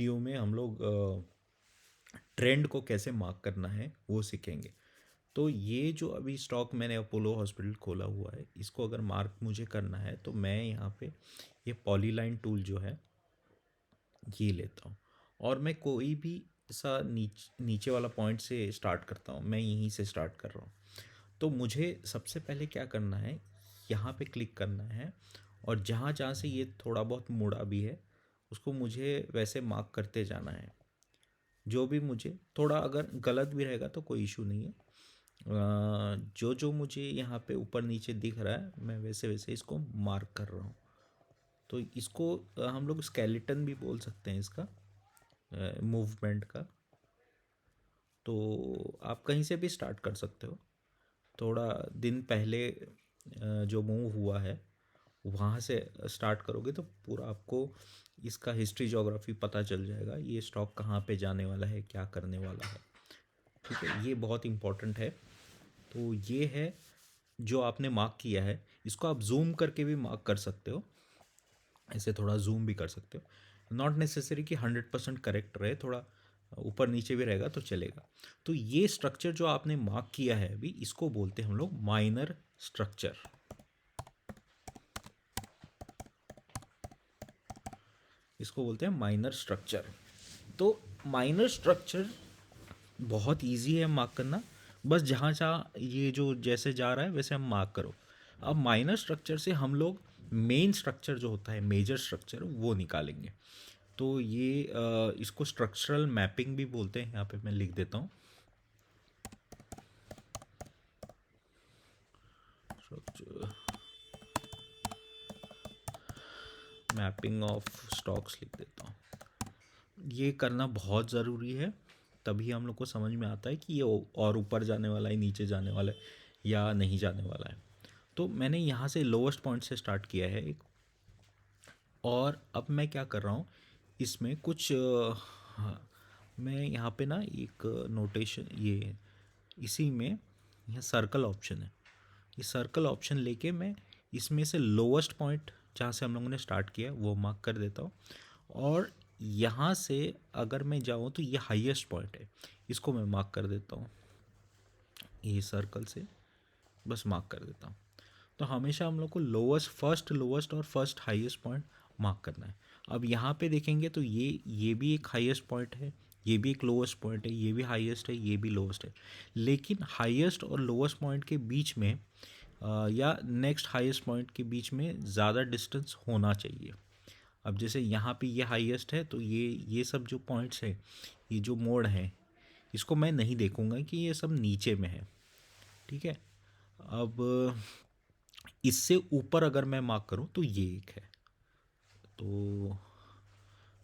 Video में हम लोग ट्रेंड को कैसे मार्क करना है वो सीखेंगे। तो ये जो अभी स्टॉक मैंने अपोलो हॉस्पिटल खोला हुआ है, इसको अगर मार्क मुझे करना है तो मैं यहाँ पे ये पॉलीलाइन टूल जो है ये लेता हूँ, और मैं कोई भी ऐसा नीचे वाला पॉइंट से स्टार्ट करता हूँ। मैं यहीं से स्टार्ट कर रहा हूँ। तो मुझे सबसे पहले क्या करना है, यहाँ पे क्लिक करना है, और जहाँ जहाँ से ये थोड़ा बहुत मुड़ा भी है उसको मुझे वैसे मार्क करते जाना है। जो भी मुझे थोड़ा अगर गलत भी रहेगा तो कोई इशू नहीं है। जो जो मुझे यहाँ पे ऊपर नीचे दिख रहा है मैं वैसे वैसे इसको मार्क कर रहा हूँ। तो इसको हम लोग स्केलेटन भी बोल सकते हैं इसका मूवमेंट का। तो आप कहीं से भी स्टार्ट कर सकते हो। थोड़ा दिन पहले जो मूव हुआ है वहाँ से स्टार्ट करोगे तो पूरा आपको इसका हिस्ट्री जोग्राफी पता चल जाएगा, ये स्टॉक कहाँ पे जाने वाला है, क्या करने वाला है। ठीक है, ये बहुत इम्पोर्टेंट है। तो ये है जो आपने मार्क किया है, इसको आप जूम करके भी मार्क कर सकते हो, ऐसे थोड़ा जूम भी कर सकते हो। नॉट नेसेसरी कि 100% करेक्ट रहे, थोड़ा ऊपर नीचे भी रहेगा तो चलेगा। तो ये स्ट्रक्चर जो आपने मार्क किया है अभी, इसको बोलते हैं हम लोग माइनर स्ट्रक्चर। इसको बोलते हैं माइनर स्ट्रक्चर। तो माइनर स्ट्रक्चर बहुत इजी है मार्क करना। बस जहाँ जहाँ ये जो जैसे जा रहा है वैसे हम मार्क करो। अब माइनर स्ट्रक्चर से हम लोग मेन स्ट्रक्चर जो होता है, मेजर स्ट्रक्चर, वो निकालेंगे। तो ये इसको स्ट्रक्चरल मैपिंग भी बोलते हैं। यहाँ पे मैं लिख देता हूँ, मैपिंग ऑफ स्टॉक्स लिख देता हूँ। ये करना बहुत ज़रूरी है, तभी हम लोग को समझ में आता है कि ये और ऊपर जाने वाला है, नीचे जाने वाला है, या नहीं जाने वाला है। तो मैंने यहाँ से लोवेस्ट पॉइंट से स्टार्ट किया है एक, और अब मैं क्या कर रहा हूँ इसमें कुछ हाँ, मैं यहाँ पे ना एक नोटेशन, ये इसी में यहाँ सर्कल ऑप्शन है, ये सर्कल ऑप्शन लेके मैं इसमें से लोवेस्ट पॉइंट जहाँ से हम लोगों ने स्टार्ट किया वो मार्क कर देता हूँ। और यहाँ से अगर मैं जाऊँ तो ये हाईएस्ट पॉइंट है, इसको मैं मार्क कर देता हूँ, ये सर्कल से बस मार्क कर देता हूँ। तो हमेशा हम लोग को फर्स्ट लोवेस्ट और फर्स्ट हाईएस्ट पॉइंट मार्क करना है। अब यहाँ पे देखेंगे तो ये भी एक हाईएस्ट पॉइंट है, ये भी एक लोवेस्ट पॉइंट है, ये भी हाईएस्ट है, ये भी लोवेस्ट है। लेकिन हाईएस्ट और लोवेस्ट पॉइंट के बीच में या नेक्स्ट हाईएस्ट पॉइंट के बीच में ज़्यादा डिस्टेंस होना चाहिए। अब जैसे यहाँ पे ये हाईएस्ट है, तो ये सब जो पॉइंट्स है, ये जो मोड़ है, इसको मैं नहीं देखूँगा कि ये सब नीचे में है। ठीक है। अब इससे ऊपर अगर मैं मार्क करूँ तो ये एक है, तो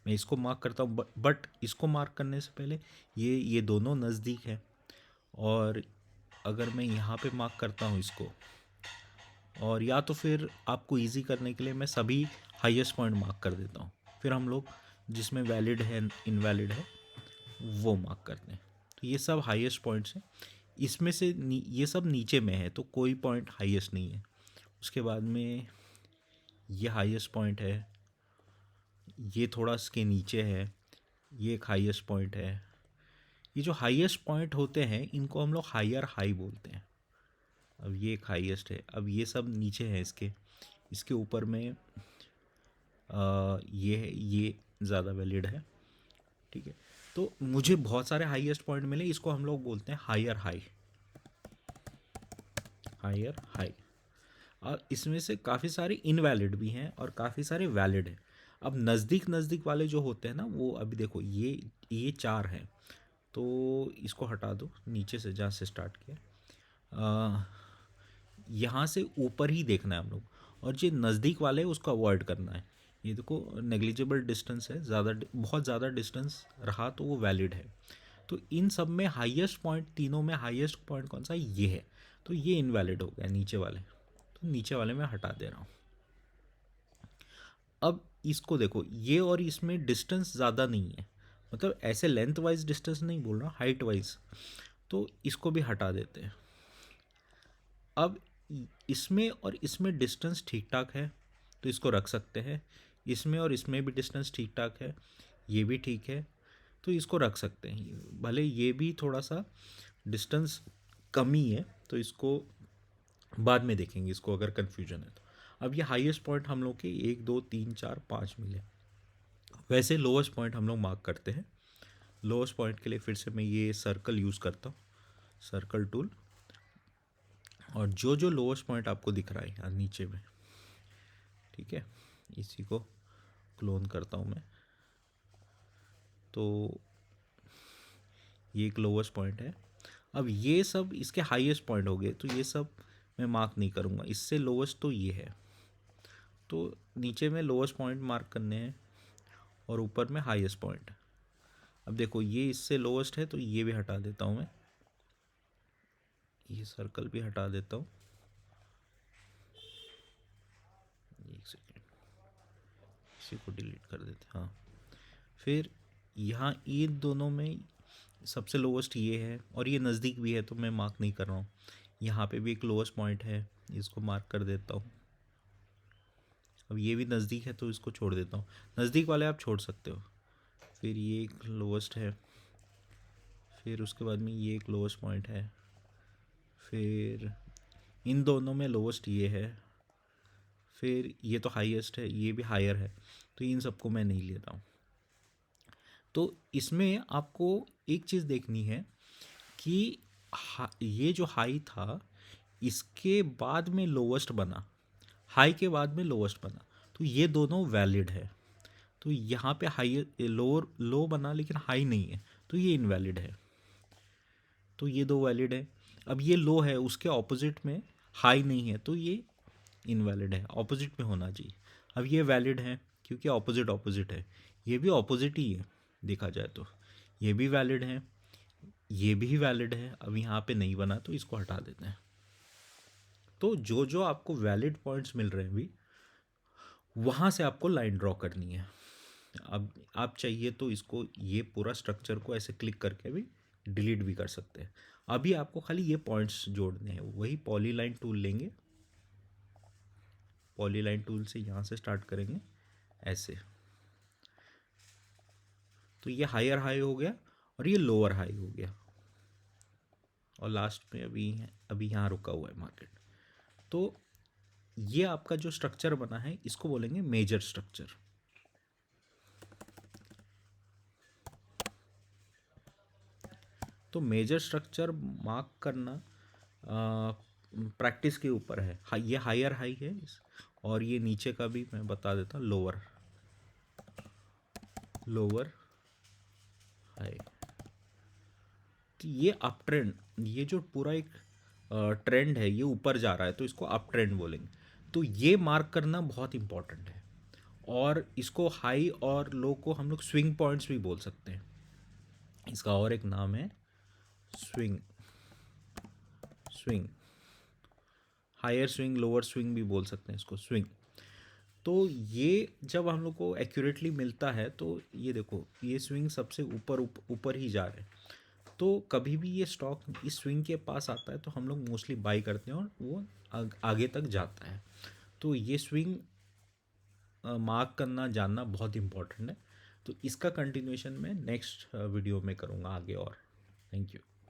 मैं इसको मार्क करता हूँ। बट इसको मार्क करने से पहले ये दोनों नज़दीक है, और अगर मैं यहाँ पे मार्क करता हूँ इसको, और या तो फिर आपको इजी करने के लिए मैं सभी हाईएस्ट पॉइंट मार्क कर देता हूँ, फिर हम लोग जिसमें वैलिड है इनवैलिड है वो मार्क करते हैं। तो ये सब हाईएस्ट पॉइंट्स हैं, इसमें से ये सब नीचे में है तो कोई पॉइंट हाईएस्ट नहीं है। उसके बाद में ये हाईएस्ट पॉइंट है, ये थोड़ा इसके नीचे है, ये एक हाईएस्ट पॉइंट है। ये जो हाईएस्ट पॉइंट होते हैं इनको हम लोग हायर हाई बोलते हैं। अब ये एक हाईएस्ट है, अब ये सब नीचे है इसके, इसके ऊपर में ये ज़्यादा वैलिड है। ठीक है। तो मुझे बहुत सारे हाईएस्ट पॉइंट मिले, इसको हम लोग बोलते हैं हायर हाई, हायर हाई। और इसमें से काफ़ी सारे इनवैलिड भी हैं और काफ़ी सारे वैलिड हैं। अब नज़दीक नज़दीक वाले जो होते हैं ना, वो अभी देखो ये चार हैं, तो इसको हटा दो नीचे से जहाँ से स्टार्ट किया। यहाँ से ऊपर ही देखना है हम लोग, और जो नज़दीक वाले हैं उसको अवॉइड करना है। ये देखो नेग्लिजिबल डिस्टेंस है, बहुत ज़्यादा डिस्टेंस रहा तो वो वैलिड है। तो इन सब में हाईएस्ट पॉइंट, तीनों में हाईएस्ट पॉइंट कौन सा है, ये है। तो ये इनवैलिड हो गया नीचे वाले, तो नीचे वाले में हटा दे रहा हूँ। अब इसको देखो, ये और इसमें डिस्टेंस ज़्यादा नहीं है, मतलब ऐसे लेंथ वाइज डिस्टेंस नहीं बोल रहा, हाइट वाइज। तो इसको भी हटा देते हैं। अब इसमें और इसमें डिस्टेंस ठीक ठाक है तो इसको रख सकते हैं। इसमें और इसमें भी डिस्टेंस ठीक ठाक है, ये भी ठीक है, तो इसको रख सकते हैं। भले ये भी थोड़ा सा डिस्टेंस कम ही है, तो इसको बाद में देखेंगे, इसको अगर कन्फ्यूजन है तो। अब ये हाईएस्ट पॉइंट हम लोग के 1 2 3 4 5 मिले। वैसे लोएस्ट पॉइंट हम लोग मार्क करते हैं। लोएस्ट पॉइंट के लिए फिर से मैं ये सर्कल यूज़ करता हूँ, सर्कल टूल। और जो जो लोएस्ट पॉइंट आपको दिख रहा है यहाँ नीचे में, ठीक है, इसी को क्लोन करता हूँ मैं। तो ये एक लोएस्ट पॉइंट है। अब ये सब इसके हाईएस्ट पॉइंट हो गए, तो ये सब मैं मार्क नहीं करूँगा। इससे लोएस्ट तो ये है, तो नीचे में लोएस्ट पॉइंट मार्क करने हैं और ऊपर में हाईएस्ट पॉइंट। अब देखो ये इससे लोएस्ट है, तो ये भी हटा देता हूँ मैं, ये सर्कल भी हटा देता हूँ। एक सेकेंड, इसी को डिलीट कर देते हैं। हाँ, फिर यहाँ इन दोनों में सबसे लोवेस्ट ये है और ये नज़दीक भी है, तो मैं मार्क नहीं कर रहा हूँ। यहाँ पे भी एक लोवेस्ट पॉइंट है, इसको मार्क कर देता हूँ। अब ये भी नज़दीक है, तो इसको छोड़ देता हूँ। नज़दीक वाले आप छोड़ सकते हो। फिर ये एक लोवेस्ट है, फिर उसके बाद में ये एक लोवेस्ट पॉइंट है, फिर इन दोनों में लोवेस्ट ये है, फिर ये तो हाईएस्ट है, ये भी हायर है, तो इन सबको मैं नहीं ले रहा हूँ। तो इसमें आपको एक चीज़ देखनी है कि ये जो हाई था, इसके बाद में लोवेस्ट बना, हाई के बाद में लोवेस्ट बना, तो ये दोनों वैलिड है। तो यहाँ पे हाई लोअर लो बना लेकिन हाई नहीं है, तो ये इनवैलिड है। तो ये दो वैलिड है। अब ये लो है, उसके ऑपोजिट में हाई नहीं है, तो ये इनवैलिड है, ऑपोजिट में होना चाहिए। अब ये वैलिड है क्योंकि ऑपोजिट ऑपोजिट है, ये भी ऑपोजिट ही है देखा जाए तो। ये भी वैलिड है, ये भी वैलिड है। अब यहाँ पे नहीं बना, तो इसको हटा देते हैं। तो जो जो आपको वैलिड पॉइंट्स मिल रहे हैं भी, वहाँ से आपको लाइन ड्रॉ करनी है। अब आप चाहिए तो इसको, ये पूरा स्ट्रक्चर को ऐसे क्लिक करके भी डिलीट भी कर सकते हैं। अभी आपको खाली ये पॉइंट्स जोड़ने हैं। वही पॉलीलाइन टूल लेंगे, पॉलीलाइन टूल से यहाँ से स्टार्ट करेंगे ऐसे। तो ये हायर हाई हो गया और ये लोअर हाई हो गया, और लास्ट में अभी यहाँ रुका हुआ है मार्केट। तो ये आपका जो स्ट्रक्चर बना है, इसको बोलेंगे मेजर स्ट्रक्चर। तो मेजर स्ट्रक्चर मार्क करना प्रैक्टिस के ऊपर है। ये हायर हाई है, और ये नीचे का भी मैं बता देता हूँ, लोअर लोअर हाई। तो ये अप ट्रेंड, ये जो पूरा एक ट्रेंड है, ये ऊपर जा रहा है, तो इसको अप ट्रेंड बोलेंगे। तो ये मार्क करना बहुत इंपॉर्टेंट है। और इसको हाई और लो को हम लोग स्विंग पॉइंट्स भी बोल सकते हैं। इसका और एक नाम है swing, swing, higher swing, lower swing भी बोल सकते हैं इसको, स्विंग। तो ये जब हम लोग को एक्यूरेटली मिलता है, तो ये देखो ये स्विंग सबसे ऊपर ऊपर ही जा रहे हैं। तो कभी भी ये स्टॉक इस स्विंग के पास आता है, तो हम लोग मोस्टली बाई करते हैं और वो आगे तक जाता है। तो ये स्विंग मार्क करना जानना बहुत इम्पोर्टेंट है। तो इसका कंटिन्यूएशन मैं नेक्स्ट वीडियो में करूँगा आगे और। Thank you.